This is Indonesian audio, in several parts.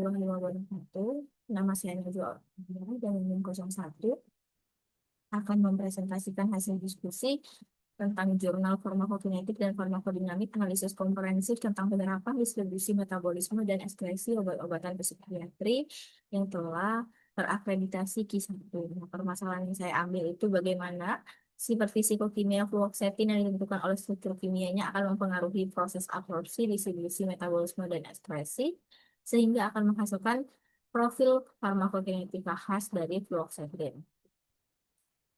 Warahmatullahi wabarakatuh. Nama saya Najwa dan 01 akan mempresentasikan hasil diskusi tentang jurnal farmakokinetik dan farmakodinamik analisis komprehensif tentang penerapan distribusi metabolisme dan ekskresi obat-obatan psikiatri yang telah terakreditasi Q1. Nah, permasalahan yang saya ambil itu bagaimana sifat fisikokimia fluoksetin yang ditentukan oleh struktur kimianya akan mempengaruhi proses absorpsi, distribusi, metabolisme, dan ekskresi sehingga akan menghasilkan profil farmakokinetika khas dari fluoksetin.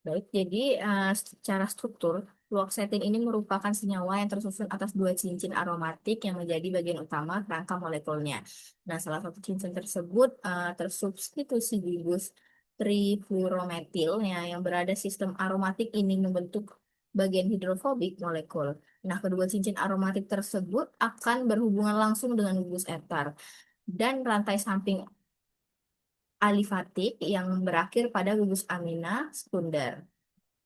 Baik, jadi secara struktur, fluoksetin ini merupakan senyawa yang tersusun atas dua cincin aromatik yang menjadi bagian utama rangka molekulnya. Nah, salah satu cincin tersebut tersubstitusi gugus trifluorometil ya, yang berada sistem aromatik ini membentuk bagian hidrofobik molekul. Nah, kedua cincin aromatik tersebut akan berhubungan langsung dengan gugus etar dan rantai samping alifatik yang berakhir pada gugus amina sekunder.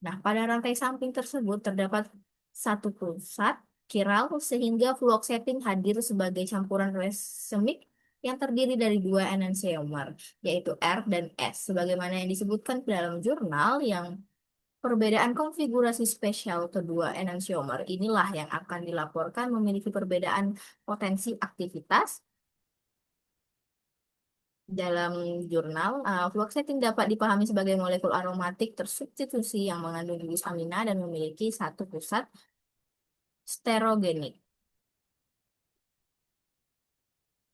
Nah, pada rantai samping tersebut terdapat satu pusat kiral sehingga fluoksetin hadir sebagai campuran resemik yang terdiri dari dua enantiomer, yaitu R dan S, sebagaimana yang disebutkan dalam jurnal yang perbedaan konfigurasi spesial kedua enantiomer inilah yang akan dilaporkan memiliki perbedaan potensi aktivitas. Dalam jurnal, fluoksetin dapat dipahami sebagai molekul aromatik tersubstitusi yang mengandung gugus amina dan memiliki satu pusat sterogenik.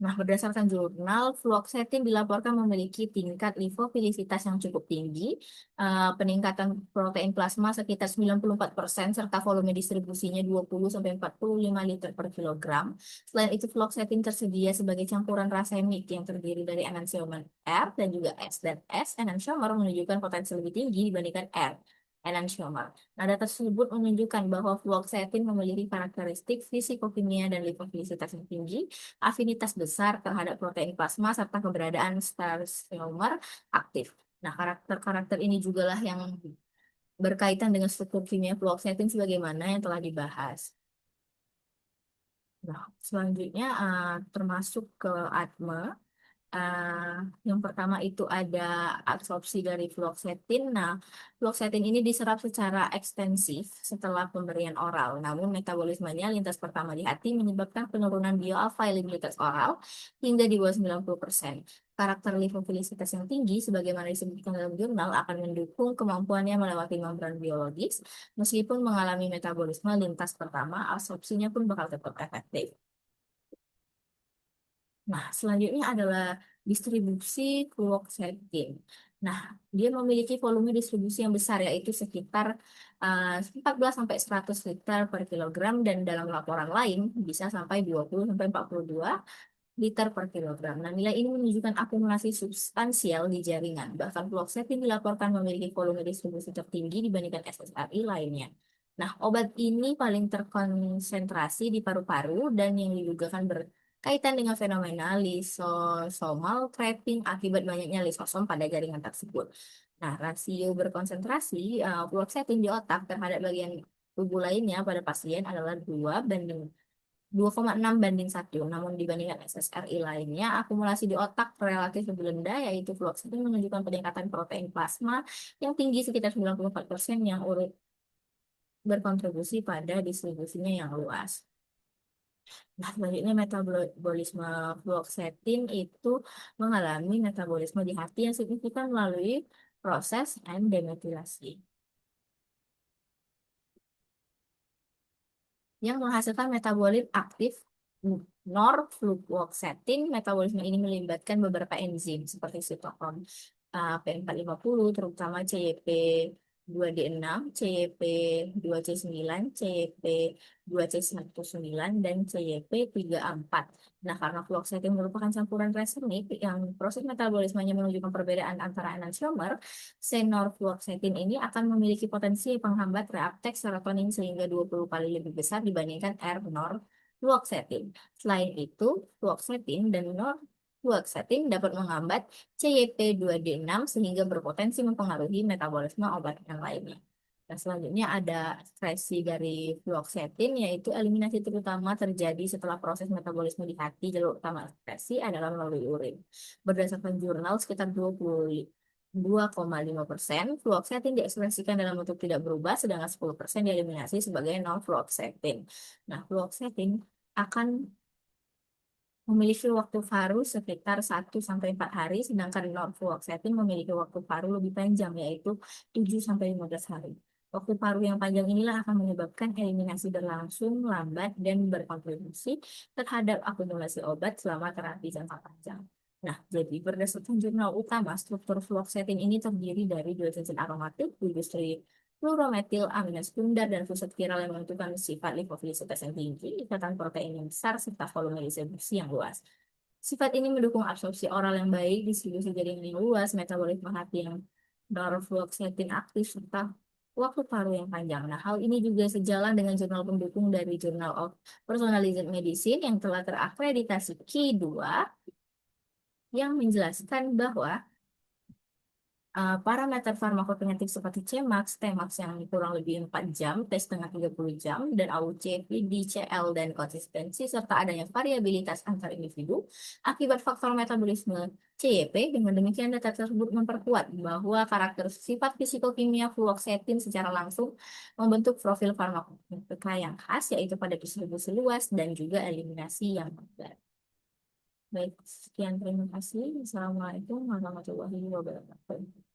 Nah, berdasarkan jurnal, fluoksetin dilaporkan memiliki tingkat lipofilisitas yang cukup tinggi, peningkatan protein plasma sekitar 94%, serta volume distribusinya 20-45 liter per kilogram. Selain itu, fluoksetin tersedia sebagai campuran rasemik yang terdiri dari enantiomer R dan juga S. Dan S enantiomer menunjukkan potensi lebih tinggi dibandingkan R enantiomer. Nah, data tersebut menunjukkan bahwa fluoksetin memiliki karakteristik fisikokimia dan lipofilisitas yang tinggi, afinitas besar terhadap protein plasma, serta keberadaan stereomer aktif. Nah, karakter-karakter ini juga lah yang berkaitan dengan struktur kimia fluoksetin sebagaimana yang telah dibahas. Nah, selanjutnya termasuk ke ADME. Uh, yang pertama itu ada absorpsi dari fluoksetin. Nah, fluoksetin ini diserap secara ekstensif setelah pemberian oral. Namun metabolismenya lintas pertama di hati menyebabkan penurunan bioavailabilitas oral hingga di bawah 90%. Karakter lipofilisitas yang tinggi, sebagaimana disebutkan dalam jurnal, akan mendukung kemampuannya melewati membran biologis. Meskipun mengalami metabolisme lintas pertama, absorpsinya pun bakal tetap efektif. Nah, selanjutnya adalah distribusi fluoxetine. Nah, dia memiliki volume distribusi yang besar, yaitu sekitar 14 sampai 100 liter per kilogram, dan dalam laporan lain bisa sampai 20 sampai 42 liter per kilogram. Nah, nilai ini menunjukkan akumulasi substansial di jaringan. Bahkan fluoxetine dilaporkan memiliki volume distribusi tertinggi dibandingkan SSRI lainnya. Nah, obat ini paling terkonsentrasi di paru-paru dan yang didugakan berkaitan dengan fenomena lisosomal trapping akibat banyaknya lisosom pada jaringan tersebut. Nah, rasio berkonsentrasi fluoxetine di otak terhadap bagian tubuh lainnya pada pasien adalah 2,6 banding 1. Namun dibandingkan SSRI lainnya, akumulasi di otak relatif lebih rendah, yaitu fluoxetine menunjukkan peningkatan protein plasma yang tinggi sekitar 94% yang urut berkontribusi pada distribusinya yang luas. Nah, selanjutnya metabolisme fluoxetine itu mengalami metabolisme di hati yang signifikan melalui proses endemetilasi yang menghasilkan metabolit aktif norfluoxetine. Metabolisme ini melibatkan beberapa enzim seperti sitokrom P450, terutama CYP2D6, CYP2C9, CYP2C19, dan CYP3A4. Nah, karena fluoxetine merupakan campuran resemik yang proses metabolismenya menunjukkan perbedaan antara enantiomer, norfluoxetine ini akan memiliki potensi penghambat reuptake serotonin sehingga 20 kali lebih besar dibandingkan R-norfluoxetine. Selain itu, fluoxetine dan norfluoxetine dapat menghambat CYP2D6 sehingga berpotensi mempengaruhi metabolisme obat yang lainnya. Nah, selanjutnya ada ekskresi dari fluoxetin, yaitu eliminasi terutama terjadi setelah proses metabolisme di hati. Jalur utama ekskresi adalah melalui urin. Berdasarkan jurnal, sekitar 22,5% fluoxetin diekspresikan dalam bentuk tidak berubah, sedangkan 10% dieliminasi sebagai non-fluoxetin. Nah, fluoxetin akan memiliki waktu varu sekitar 1 sampai 4 hari, sedangkan norfluoxetine memiliki waktu varu lebih panjang, yaitu 7 sampai 15 hari. Waktu varu yang panjang inilah akan menyebabkan eliminasi berlangsung lambat dan berkontribusi terhadap akumulasi obat selama terapi jangka panjang. Nah, jadi berdasarkan jurnal utama, struktur fluoxetine ini terdiri dari dua cincin aromatik, industri fluorometil amino sekunder dan pusat viral yang menentukan sifat limfofilisitas yang tinggi, ikatan protein yang besar, serta volume distribusi yang luas. Sifat ini mendukung absorpsi oral yang baik, distribusi jaringan yang luas, metabolisme hati yang norfluoxetine aktif, serta waktu paru yang panjang. Nah, hal ini juga sejalan dengan jurnal pendukung dari Journal of Personalized Medicine yang telah terakreditasi Q2 yang menjelaskan bahwa parameter farmakokinetik seperti Cmax, Tmax yang kurang lebih 4 jam, T setengah 30 jam, dan AUC, VDCL, dan konsistensi, serta adanya variabilitas antar individu akibat faktor metabolisme CYP. Dengan demikian, data tersebut memperkuat bahwa karakter sifat fisikokimia fluoxetine secara langsung membentuk profil farmakokinetika yang khas, yaitu pada distribusi luas dan juga eliminasi yang lambat. Baik, sekian terima kasih. Assalamualaikum warahmatullahi wabarakatuh.